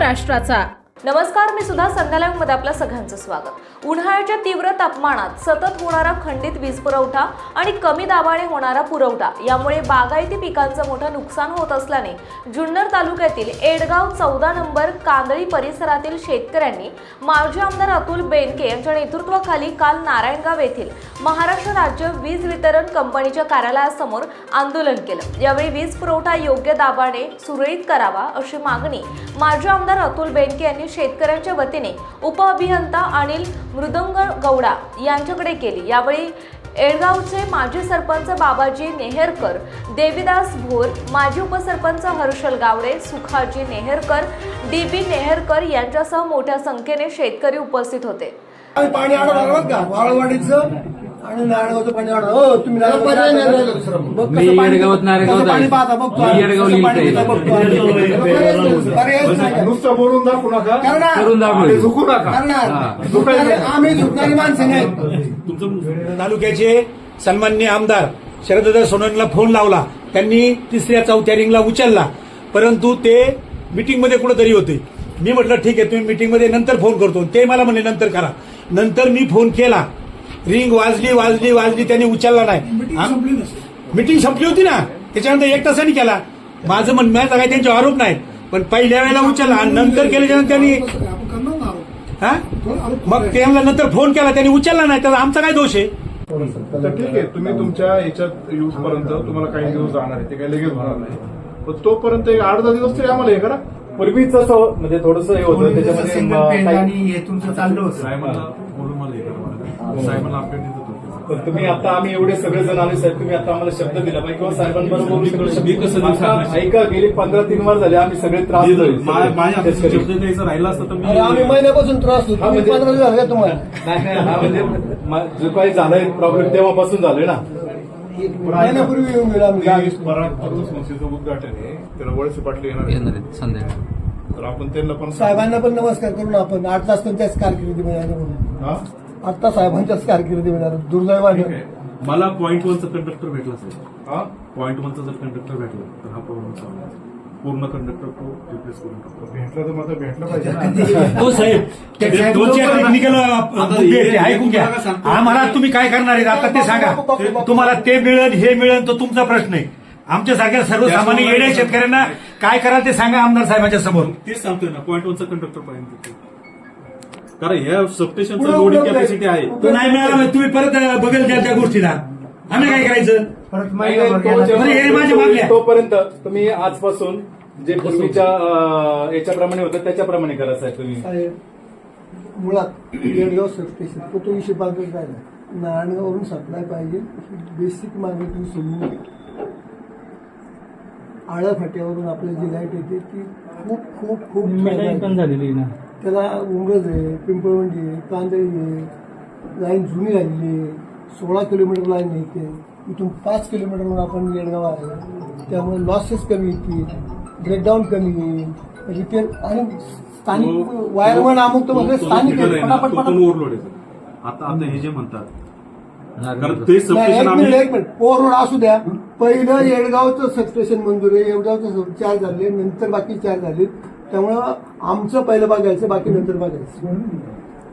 महाराष्ट्राचा। नमस्कार, मी सुद्धा संध्या लाईव्ह मध्ये आपल्या सगळ्यांचं स्वागत। उन्हाळ्याच्या तीव्र तापमानात सतत होणारा खंडित वीज पुरवठा आणि कमी दाबाने होणारा पुरवठा यामुळे बागायती पिकांचं मोठं नुकसान होत असल्याने जुन्नर तालुक्यातील एडगाव 14 नंबर कांदळी परिसरातील शेतकऱ्यांनी माजी आमदार अतुल बेनके यांच्या नेतृत्वाखाली काल नारायणगाव येथील महाराष्ट्र राज्य वीज वितरण कंपनीच्या कार्यालयासमोर आंदोलन केलं। यावेळी वीज पुरवठा योग्य दाबाने सुरळीत करावा अशी मागणी माजी आमदार अतुल बेनके यांनी शेतकऱ्यांच्या वतीने उपअभियंता अनिल मृदंगगौडा यांच्याकडे केली। यावेळी एडगावचे माजी सरपंच बाबाजी नेहरकर, देवीदास भोर, माजी उपसरपंच हर्षल गावडे, सुखाजी नेहरकर, डीबी नेहरकर यांच्यासह मोठ्या संख्येने शेतकरी उपस्थित होते। पाणी आडवलं का वाळवाडीचं आणि नारळाचं पाणी आडवलं। हो तुम्ही पर्याय नाही पाणी पाहता बघतो नुसतं बोलून दाखवू नका, झुकू नका, आम्ही झुकणारी माणसं नाही। तुमचं तालुक्याचे सन्माननीय आमदार शरददादा सोनवणेला फोन लावला, त्यांनी तिसऱ्या चौथ्या रिंगला उचलला, परंतु ते मीटिंग मध्ये कुठेतरी होते। मी म्हटलं ठीक आहे, तुम्ही मीटिंग मध्ये नंतर फोन करतो, ते मला म्हणले नंतर करा। नंतर मी फोन केला, रिंग वाजली त्यांनी उचलला नाही। मीटिंग संपली होती ना, त्याच्यानंतर 1 तासांनी केला। माझं म्हणण्याचा काही त्यांचे आरोप नाही, पण पहिल्या वेळेला उचलला आणि नंतर केल्याच्यानंतर त्यांनी मग त्यांना नंतर फोन केला, त्यांनी उचलला नाही, तर आमचा काय दोष आहे? तर ठीक आहे, तुम्ही तुमच्या याच्यात यूज पर्यंत तुम्हाला काही दिवस जाणार आहे, ते काही लगेच होणार नाही, पण तोपर्यंत 8-10 दिवस तरी आम्हाला हे करा। पूर्वीच असं म्हणजे थोडंसं हे होतं, त्याच्यामध्ये तुमचं चाललं होतं। साहेबांना अपडेट देतो। पण तुम्ही आता आम्ही एवढे सगळे जण आले साहेब, तुम्ही आता आम्हाला शब्द दिला पाहिजे किंवा साहेबांबरोबर ऐका, गेली 15-3 वर्ष झाले आम्ही सगळे त्रास माझ्या शब्द द्यायचं राहिला असतं तर मी आम्ही महिन्यापासून त्रास होतो, 15 दिवस झाले तुम्हाला। म्हणजे जो काही झालाय प्रॉब्लेम तेव्हापासून झालोय ना, महिन्यापूर्वी येऊन गेला आम्ही। संस्थेचं उद्घाटन आहे, त्याला वळसे पाटील येणार आहेत, तर आपण त्यांना पण साहेबांना पण नमस्कार करून आपण 8 तास त्यांच्याच कारकिर्दीमध्ये आले म्हणून 8 तास साहेबांच्याच कारकिर्दीमध्ये आलो। दुर्दैवाने मला पॉईंट 1चा कंडक्टर भेटला साहेब, पॉईंट 1चा जर कंडक्टर भेटला तर हा प्रॉब्लेम सॉल्व्ह आहे। पूर्ण कंडक्टर तो रिप्लेस करून टाकतो। भेटला तर मला भेटला पाहिजे हो साहेब, टेक्निकल ऐकून घ्या। आम्हाला तुम्ही काय करणार आहेत आता ते सांगा। तुम्हाला ते मिळेल हे मिळेल तो तुमचा प्रश्न आहे। आमच्यासारख्या सर्वसामान्य येड्या शेतकऱ्यांना काय कराल ते सांगा आमदार साहेबांच्या समोर। तेच सांगतोय ना, पॉईंट 1चा कंडक्टर पर्यंत, कारण या सबस्टेशनचं लोडिंग कॅपॅसिटी आहे। तो नाही मिळाला तुम्ही परत बघेल त्या गोष्टीला, आम्ही काय करायचं? तोपर्यंत तुम्ही आजपासून जे पूर्वीच्या याच्याप्रमाणे होतं त्याच्याप्रमाणे करा साहेब तुम्ही। मुळात येडगाव सबस्टेशन तो विषय बाजूला राहिला, नारायणगाववरून सप्लाय पाहिजे, बेसिक मागणी तुम्ही सोडून घ्या। आळा फाट्यावरून आपली जी लाईट येते ती खूप खूप खूप झालेली ना, त्याला उंगज आहे, पिंपळवंडी आहे, कांदळी आहे, लाईन जुनी राहिली आहे, 16 किलोमीटर लाईन येते, इथून 5 किलोमीटरवर आपण येडगाव आहे, त्यामुळे लॉसेस कमी येतील, ब्रेकडाऊन कमी येईल, रिपेअर आणि स्थानिक वायरमन अमुक म्हणजे स्थानिक ओव्हरलोड आहे। आता हे जे म्हणतात एक मिनिट ओव्हरलोड असू द्या, पहिलं येडगावचं सबस्टेशन मंजूर आहे, येडगावचं 4 झाले, नंतर बाकी 4 झाले, त्यामुळं आमचं पहिलं बघायचं, बाकी नंतर बघायचं।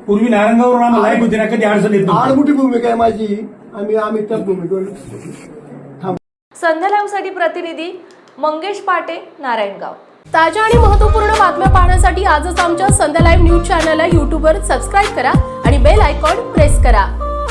पूर्वी नारायणगाववरून आम्हाला लाईट होती ना, कधी अडचण येत नव्हती। मोठी भूमिका आहे माझी, आम्ही त्या भूमिकेवर थांब। संध्या लाईव्हसाठी प्रतिनिधी मंगेश पाटे, नारायणगाव। ताज्या आणि महत्त्वपूर्ण बातम्या पाहण्यासाठी आजच आमच्या संध्या लाईव्ह न्यूज चॅनलला YouTubeवर सबस्क्राईब करा आणि बेल आयकॉन प्रेस करा।